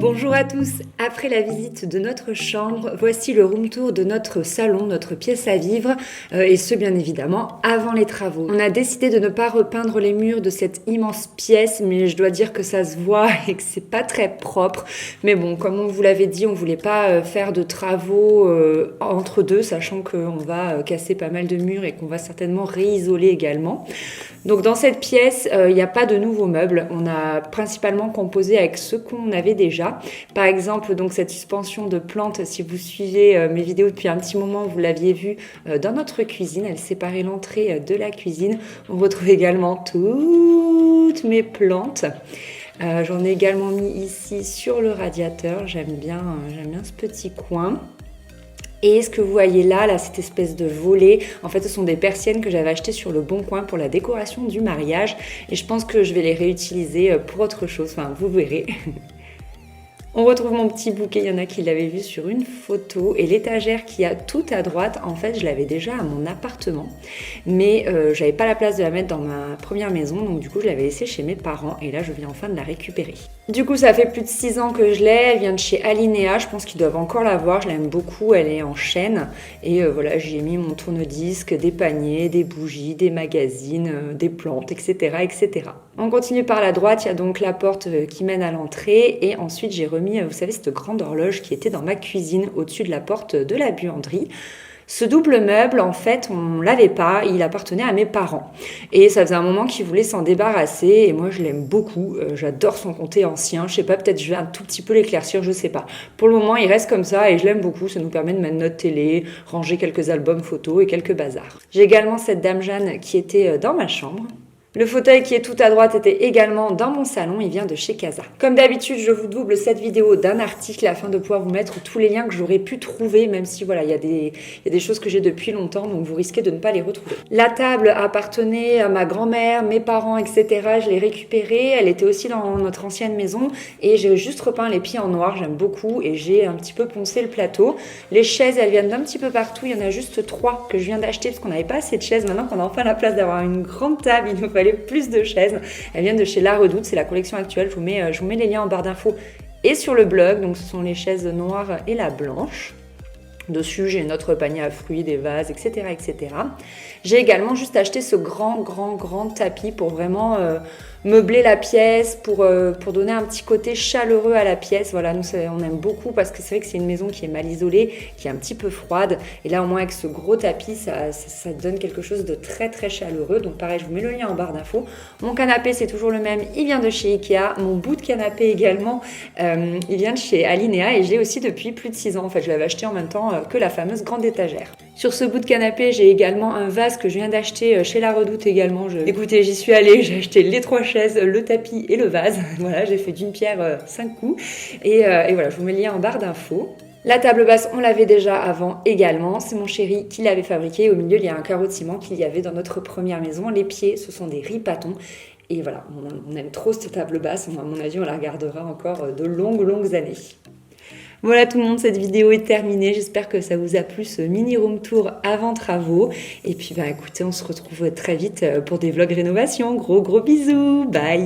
Bonjour à tous, après la visite de notre chambre, voici le room tour de notre salon, notre pièce à vivre, et ce bien évidemment avant les travaux. On a décidé de ne pas repeindre les murs de cette immense pièce, mais je dois dire que ça se voit et que c'est pas très propre. Mais bon, comme on vous l'avait dit, on voulait pas faire de travaux entre deux, sachant qu'on va casser pas mal de murs et qu'on va certainement réisoler également. Donc dans cette pièce, il n'y a pas de nouveaux meubles. On a principalement composé avec ce qu'on avait déjà. Par exemple, donc cette suspension de plantes, si vous suivez mes vidéos depuis un petit moment, vous l'aviez vue dans notre cuisine. Elle séparait l'entrée de la cuisine. On retrouve également toutes mes plantes. J'en ai également mis ici sur le radiateur. J'aime bien ce petit coin. Et ce que vous voyez là, cette espèce de volet, en fait ce sont des persiennes que j'avais achetées sur le Bon Coin pour la décoration du mariage. Et je pense que je vais les réutiliser pour autre chose, enfin vous verrez. On retrouve mon petit bouquet, il y en a qui l'avaient vu sur une photo. Et l'étagère qui a tout à droite, en fait je l'avais déjà à mon appartement. Mais j'avais pas la place de la mettre dans ma première maison, donc du coup je l'avais laissée chez mes parents. Et là je viens enfin de la récupérer. Du coup ça fait plus de 6 ans que je l'ai, elle vient de chez Alinea, je pense qu'ils doivent encore l'avoir, je l'aime beaucoup, elle est en chêne. Et voilà, j'y ai mis mon tourne-disque, des paniers, des bougies, des magazines, des plantes, etc., etc. On continue par la droite, il y a donc la porte qui mène à l'entrée. Et ensuite j'ai remis, vous savez, cette grande horloge qui était dans ma cuisine au-dessus de la porte de la buanderie. Ce double meuble, en fait, on l'avait pas, il appartenait à mes parents. Et ça faisait un moment qu'ils voulaient s'en débarrasser, et moi je l'aime beaucoup, j'adore son comté ancien, je sais pas, peut-être je vais un tout petit peu l'éclaircir, je sais pas. Pour le moment, il reste comme ça, et je l'aime beaucoup, ça nous permet de mettre notre télé, ranger quelques albums photos et quelques bazars. J'ai également cette Dame Jeanne qui était dans ma chambre. Le fauteuil qui est tout à droite était également dans mon salon, il vient de chez Casa. Comme d'habitude, je vous double cette vidéo d'un article afin de pouvoir vous mettre tous les liens que j'aurais pu trouver, même si voilà, il y a des choses que j'ai depuis longtemps, donc vous risquez de ne pas les retrouver. La table appartenait à ma grand-mère, mes parents, etc. Je l'ai récupérée, elle était aussi dans notre ancienne maison et j'ai juste repeint les pieds en noir, j'aime beaucoup, et j'ai un petit peu poncé le plateau. Les chaises, elles viennent d'un petit peu partout, il y en a juste 3 que je viens d'acheter parce qu'on n'avait pas assez de chaises. Maintenant qu'on a enfin la place d'avoir une grande table, il nous fallait plus de chaises. Elles viennent de chez La Redoute, c'est la collection actuelle. Je vous mets les liens en barre d'infos et sur le blog. Donc ce sont les chaises noires et la blanche. Dessus, j'ai notre panier à fruits, des vases, etc., etc. J'ai également juste acheté ce grand tapis pour vraiment meubler la pièce, pour donner un petit côté chaleureux à la pièce. Voilà, nous, on aime beaucoup parce que c'est vrai que c'est une maison qui est mal isolée, qui est un petit peu froide. Et là, au moins, avec ce gros tapis, ça donne quelque chose de très chaleureux. Donc pareil, je vous mets le lien en barre d'infos. Mon canapé, c'est toujours le même. Il vient de chez Ikea. Mon bout de canapé également, il vient de chez Alinea et je l'ai aussi depuis plus de 6 ans. En fait, je l'avais acheté en même temps que la fameuse grande étagère. Sur ce bout de canapé, j'ai également un vase que je viens d'acheter chez La Redoute également. Écoutez, j'y suis allée, j'ai acheté les 3 chaises, le tapis et le vase. Voilà, j'ai fait d'une pierre 5 coups. Et voilà, je vous mets le lien en barre d'infos. La table basse, on l'avait déjà avant également. C'est mon chéri qui l'avait fabriquée. Au milieu, il y a un carreau de ciment qu'il y avait dans notre première maison. Les pieds, ce sont des ripatons. Et voilà, on aime trop cette table basse. À mon avis, on la regardera encore de longues années. Voilà tout le monde, cette vidéo est terminée. J'espère que ça vous a plu, ce mini room tour avant travaux. Et puis écoutez, on se retrouve très vite pour des vlogs rénovation. Gros bisous, bye!